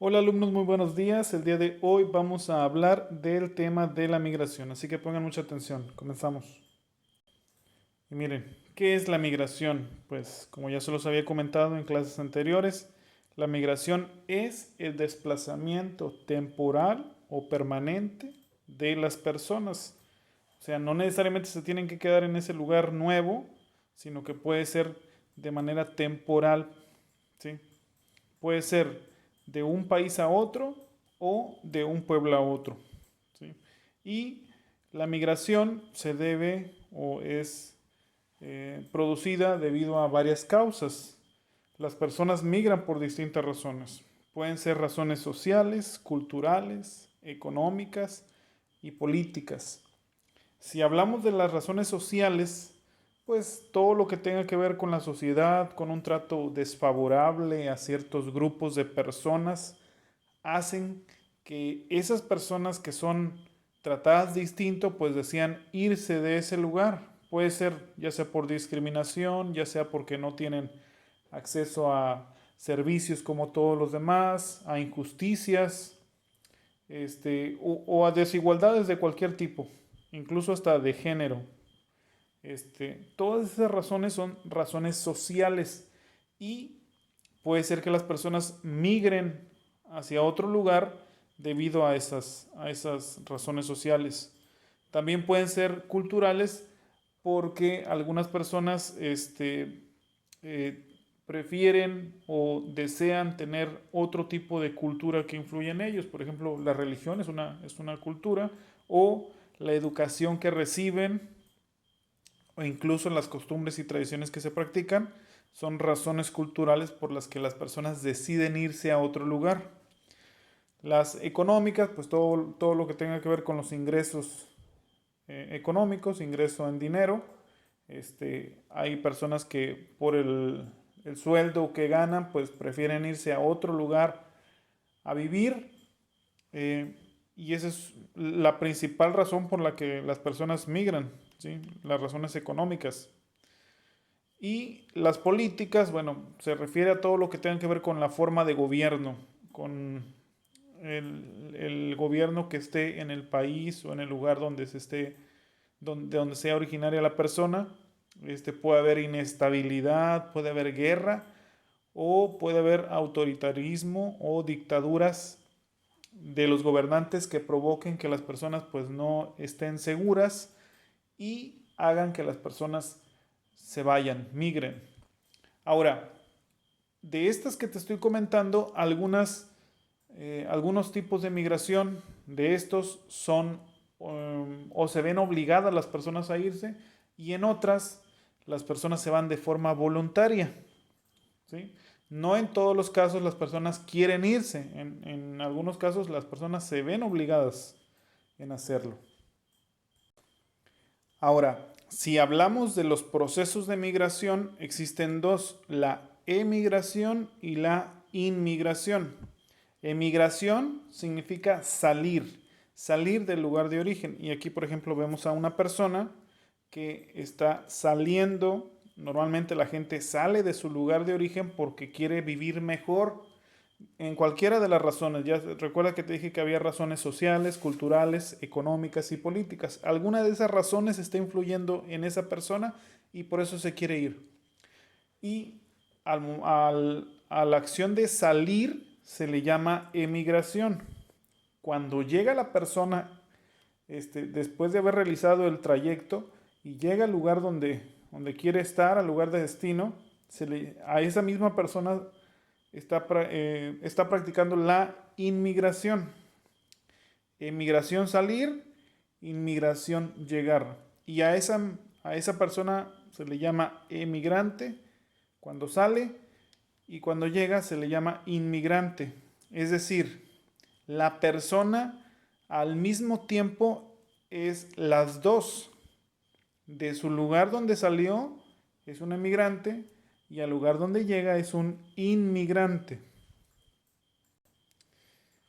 Hola alumnos, muy buenos días. El día de hoy vamos a hablar del tema de la migración, así que pongan mucha atención. Comenzamos. Y miren, ¿qué es la migración? Pues como ya se los había comentado en clases anteriores, la migración es el desplazamiento temporal o permanente de las personas. O sea, no necesariamente se tienen que quedar en ese lugar nuevo, sino que puede ser de manera temporal, ¿sí? Puede ser de un país a otro o de un pueblo a otro, ¿sí? Y la migración se debe o es producida debido a varias causas. Las personas migran por distintas razones. Pueden ser razones sociales, culturales, económicas y políticas. Si hablamos de las razones sociales, pues todo lo que tenga que ver con la sociedad, con un trato desfavorable a ciertos grupos de personas, hacen que esas personas que son tratadas distinto, pues decían irse de ese lugar. Puede ser ya sea por discriminación, ya sea porque no tienen acceso a servicios como todos los demás, a injusticias, o a desigualdades de cualquier tipo, incluso hasta de género. Todas esas razones son razones sociales y puede ser que las personas migren hacia otro lugar debido a esas razones sociales. También pueden ser culturales porque algunas personas eh, prefieren o desean tener otro tipo de cultura que influye en ellos. Por ejemplo, la religión es una cultura o la educación que reciben o incluso las costumbres y tradiciones que se practican son razones culturales por las que las personas deciden irse a otro lugar. Las económicas, pues todo lo que tenga que ver con los ingresos económicos, ingreso en dinero. Hay personas que por el sueldo que ganan, pues prefieren irse a otro lugar a vivir. eh, y esa es la principal razón por la que las personas migran, ¿sí? Las razones económicas. Y las políticas, bueno, se refiere a todo lo que tenga que ver con la forma de gobierno, con el gobierno que esté en el país o en el lugar donde se esté, donde sea originaria la persona. Puede haber inestabilidad, puede haber guerra o puede haber autoritarismo o dictaduras de los gobernantes que provoquen que las personas pues no estén seguras y hagan que las personas se vayan, migren. Ahora, de estas que te estoy comentando, algunos tipos de migración de estos son o se ven obligadas las personas a irse y en otras las personas se van de forma voluntaria, ¿sí? No en todos los casos las personas quieren irse, en algunos casos las personas se ven obligadas en hacerlo. Ahora, si hablamos de los procesos de migración, existen dos, la emigración y la inmigración. Emigración significa salir, salir del lugar de origen. Y aquí, por ejemplo, vemos a una persona que está saliendo. Normalmente la gente sale de su lugar de origen porque quiere vivir mejor, en cualquiera de las razones. Ya recuerda que te dije que había razones sociales, culturales, económicas y políticas. Alguna de esas razones está influyendo en esa persona y por eso se quiere ir. Y a la acción de salir se le llama emigración. Cuando llega la persona, después de haber realizado el trayecto y llega al lugar donde quiere estar, al lugar de destino, a esa misma persona está practicando la inmigración. Emigración salir, inmigración llegar. Y a esa persona se le llama emigrante cuando sale y cuando llega se le llama inmigrante. Es decir, la persona al mismo tiempo es las dos. De su lugar donde salió es un emigrante y al lugar donde llega es un inmigrante.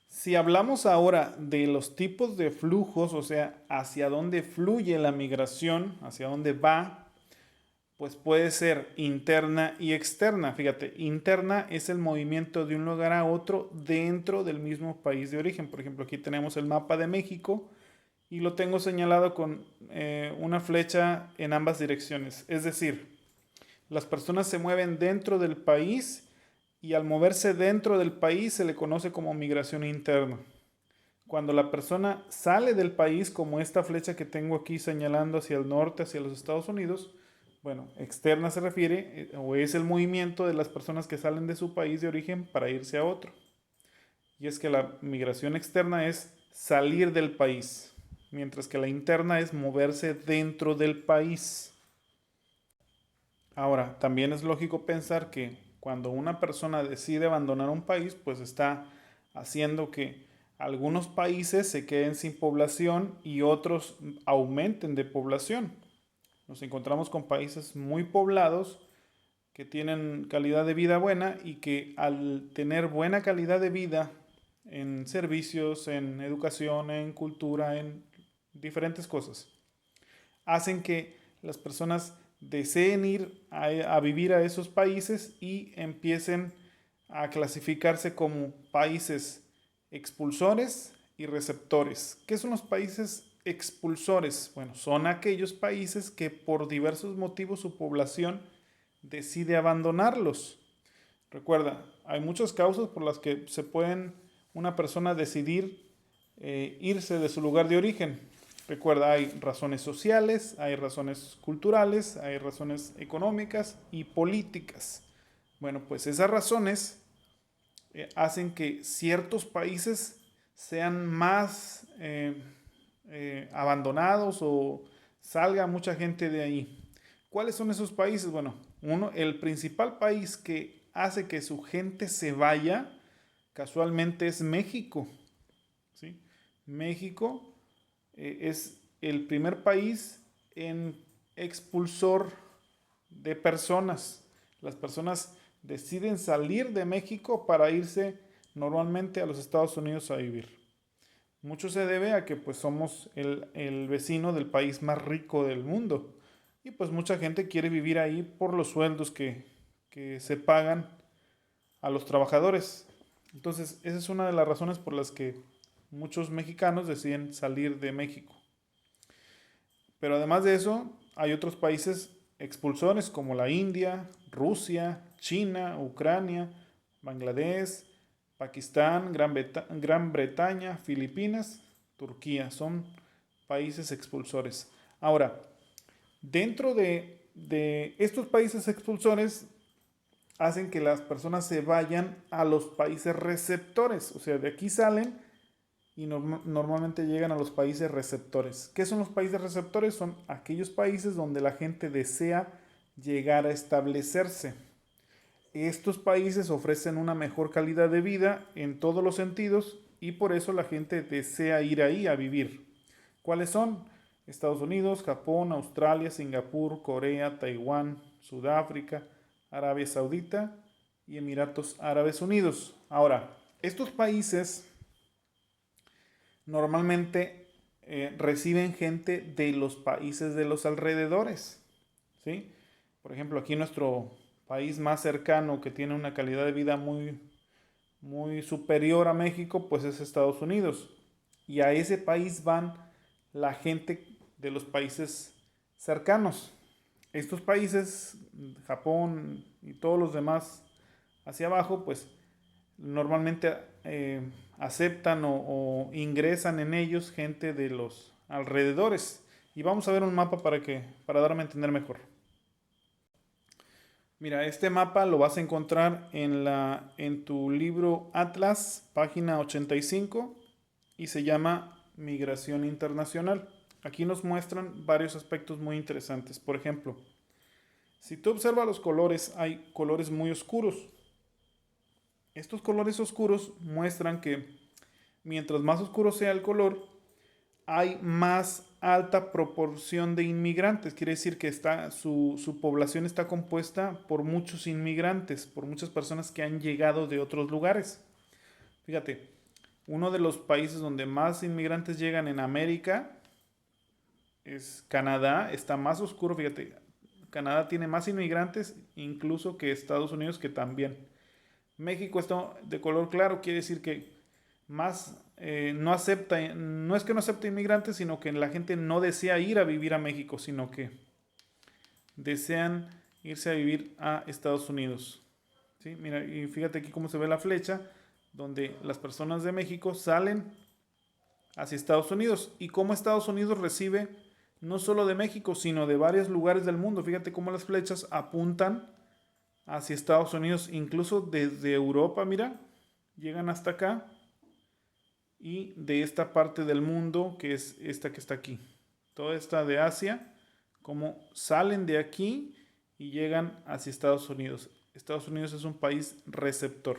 Si hablamos ahora de los tipos de flujos, o sea, hacia dónde fluye la migración, hacia dónde va, Pues puede ser interna y externa. Fíjate, interna es el movimiento de un lugar a otro dentro del mismo país de origen. Por ejemplo, aquí tenemos el mapa de México y lo tengo señalado con una flecha en ambas direcciones. Es decir, las personas se mueven dentro del país y al moverse dentro del país se le conoce como migración interna. Cuando la persona sale del país, como esta flecha que tengo aquí señalando hacia el norte, hacia los Estados Unidos, bueno, externa se refiere o es el movimiento de las personas que salen de su país de origen para irse a otro. Y es que la migración externa es salir del país, mientras que la interna es moverse dentro del país. Ahora, también es lógico pensar que cuando una persona decide abandonar un país, pues está haciendo que algunos países se queden sin población y otros aumenten de población. Nos encontramos con países muy poblados que tienen calidad de vida buena y que al tener buena calidad de vida en servicios, en educación, en cultura, en diferentes cosas, hacen que las personas deseen ir a vivir a esos países y empiecen a clasificarse como países expulsores y receptores. ¿Qué son los países expulsores? Bueno, son aquellos países que por diversos motivos su población decide abandonarlos. Recuerda, hay muchas causas por las que se pueden una persona decidir irse de su lugar de origen. Recuerda, hay razones sociales, hay razones culturales, hay razones económicas y políticas. Bueno, pues esas razones hacen que ciertos países sean más abandonados o salga mucha gente de ahí. ¿Cuáles son esos países? Bueno, el principal país que hace que su gente se vaya casualmente es México. ¿Sí? México es el primer país en expulsor de personas. Las personas deciden salir de México para irse normalmente a los Estados Unidos a vivir. Mucho se debe a que pues somos el vecino del país más rico del mundo y pues mucha gente quiere vivir ahí por los sueldos que se pagan a los trabajadores. Entonces esa es una de las razones por las que muchos mexicanos deciden salir de México. Pero además de eso, hay otros países expulsores como la India, Rusia, China, Ucrania, Bangladesh, Pakistán, Gran Bretaña, Filipinas, Turquía. Son países expulsores. Ahora, dentro de estos países expulsores hacen que las personas se vayan a los países receptores. O sea, de aquí salen y normalmente llegan a los países receptores. ¿Qué son los países receptores? Son aquellos países donde la gente desea llegar a establecerse. Estos países ofrecen una mejor calidad de vida en todos los sentidos y por eso la gente desea ir ahí a vivir. ¿Cuáles son? Estados Unidos, Japón, Australia, Singapur, Corea, Taiwán, Sudáfrica, Arabia Saudita y Emiratos Árabes Unidos. Ahora, estos países normalmente reciben gente de los países de los alrededores, ¿sí? Por ejemplo, aquí nuestro país más cercano que tiene una calidad de vida muy superior a México, pues es Estados Unidos. Y a ese país van la gente de los países cercanos. Estos países, Japón y todos los demás hacia abajo, pues normalmente aceptan o ingresan en ellos gente de los alrededores. Y vamos a ver un mapa para darme a entender mejor. Mira, este mapa lo vas a encontrar en tu libro Atlas, página 85, y se llama Migración Internacional. Aquí nos muestran varios aspectos muy interesantes. Por ejemplo, si tú observas los colores, hay colores muy oscuros. Estos colores oscuros muestran que mientras más oscuro sea el color, hay más alta proporción de inmigrantes. Quiere decir que su población está compuesta por muchos inmigrantes, por muchas personas que han llegado de otros lugares. Fíjate, uno de los países donde más inmigrantes llegan en América es Canadá. Está más oscuro, fíjate. Canadá tiene más inmigrantes incluso que Estados Unidos, que también. México está de color claro, quiere decir que más no acepta, no es que no acepte inmigrantes, sino que la gente no desea ir a vivir a México, sino que desean irse a vivir a Estados Unidos. ¿Sí? Mira, y fíjate aquí cómo se ve la flecha, donde las personas de México salen hacia Estados Unidos y cómo Estados Unidos recibe no solo de México, sino de varios lugares del mundo. Fíjate cómo las flechas apuntan hacia Estados Unidos, incluso desde Europa, mira, llegan hasta acá y de esta parte del mundo que es esta que está aquí. Toda esta de Asia, como salen de aquí y llegan hacia Estados Unidos. Estados Unidos es un país receptor.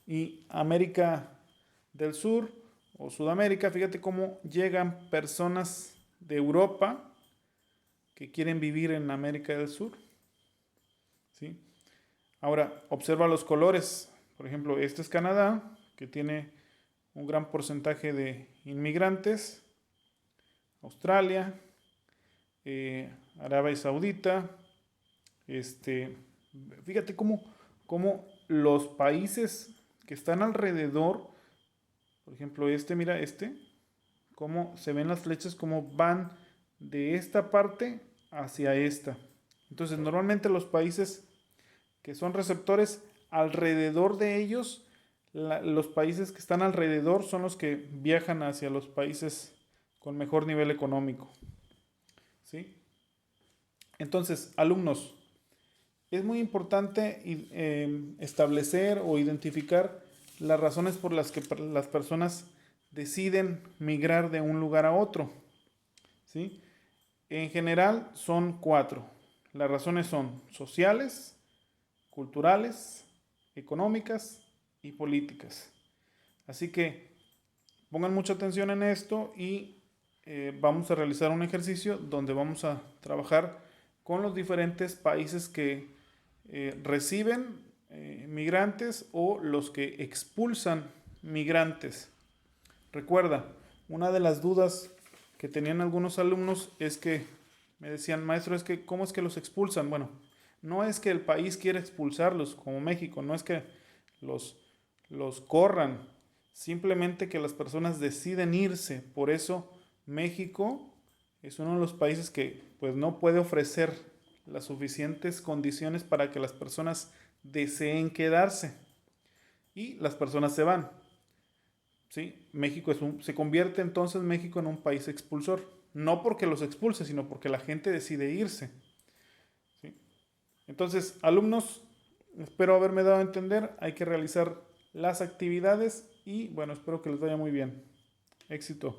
Y América del Sur o Sudamérica, fíjate cómo llegan personas de Europa que quieren vivir en América del Sur. ¿Sí? Ahora, observa los colores. Por ejemplo, este es Canadá, que tiene un gran porcentaje de inmigrantes. Australia, Arabia Saudita. Fíjate cómo los países que están alrededor, por ejemplo, mira, cómo se ven las flechas, cómo van de esta parte hacia esta. Entonces, normalmente los países que son receptores, alrededor de ellos, los países que están alrededor son los que viajan hacia los países con mejor nivel económico. ¿Sí? Entonces, alumnos, es muy importante establecer o identificar las razones por las que las personas deciden migrar de un lugar a otro. ¿Sí? En general son 4. Las razones son sociales, culturales, económicas y políticas. Así que pongan mucha atención en esto y vamos a realizar un ejercicio donde vamos a trabajar con los diferentes países que reciben migrantes o los que expulsan migrantes. Recuerda, una de las dudas que tenían algunos alumnos es que me decían, maestro, ¿cómo es que los expulsan? Bueno, no es que el país quiera expulsarlos, como México, no es que los corran, simplemente que las personas deciden irse. Por eso México es uno de los países que pues no puede ofrecer las suficientes condiciones para que las personas deseen quedarse y las personas se van. ¿Sí? Se convierte entonces México en un país expulsor, no porque los expulse, sino porque la gente decide irse. ¿Sí? Entonces, alumnos, espero haberme dado a entender, hay que realizar las actividades y bueno, espero que les vaya muy bien. Éxito.